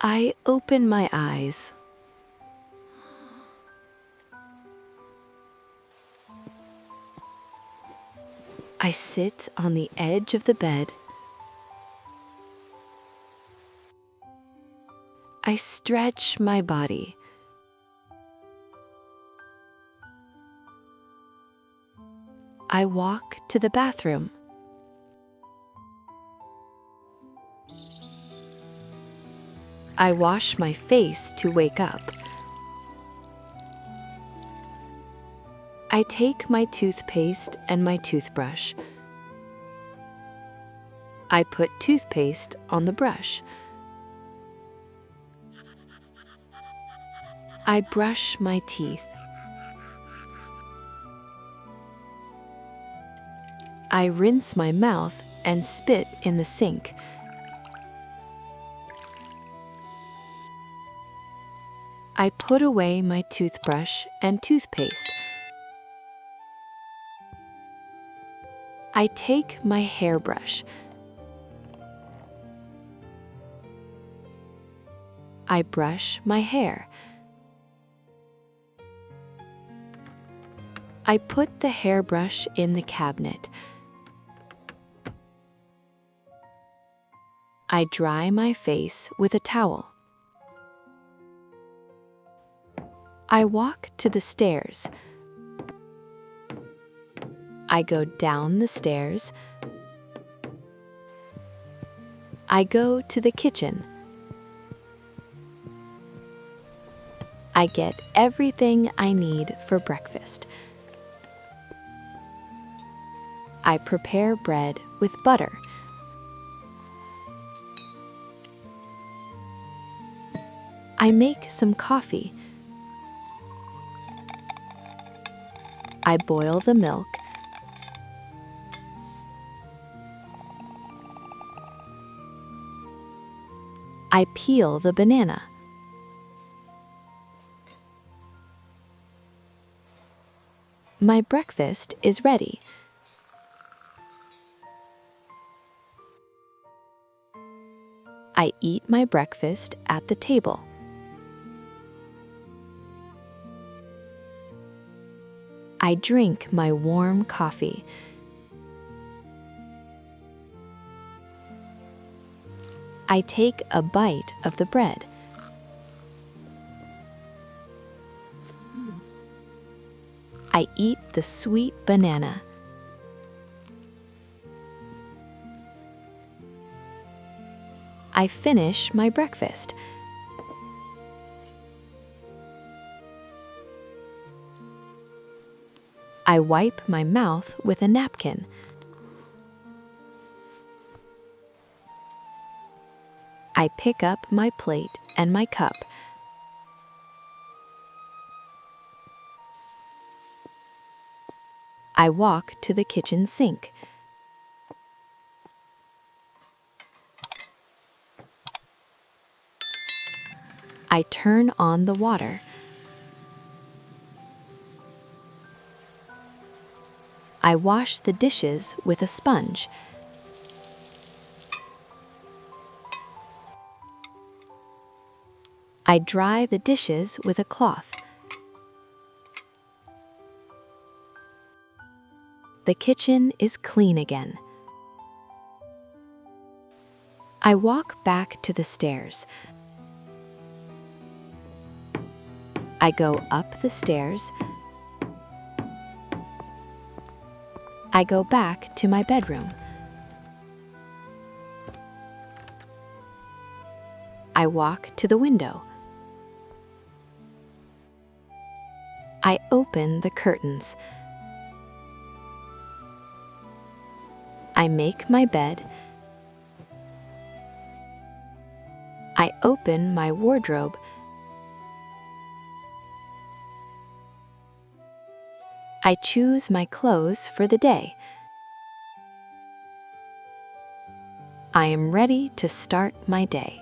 I open my eyes. I sit on the edge of the bed. I stretch my body. I walk to the bathroom. I wash my face to wake up. I take my toothpaste and my toothbrush. I put toothpaste on the brush. I brush my teeth. I rinse my mouth and spit in the sink. I put away my toothbrush and toothpaste. I take my hairbrush. I brush my hair. I put the hairbrush in the cabinet. I dry my face with a towel. I walk to the stairs. I go down the stairs. I go to the kitchen. I get everything I need for breakfast. I prepare bread with butter. I make some coffee. I boil the milk. I peel the banana. My breakfast is ready. I eat my breakfast at the table. I drink my warm coffee. I take a bite of the bread. I eat the sweet banana. I finish my breakfast. I wipe my mouth with a napkin. I pick up my plate and my cup. I walk to the kitchen sink. I turn on the water. I wash the dishes with a sponge. I dry the dishes with a cloth. The kitchen is clean again. I walk back to the stairs. I go up the stairs. I go back to my bedroom. I walk to the window. I open the curtains. I make my bed. I open my wardrobe. I choose my clothes for the day. I am ready to start my day.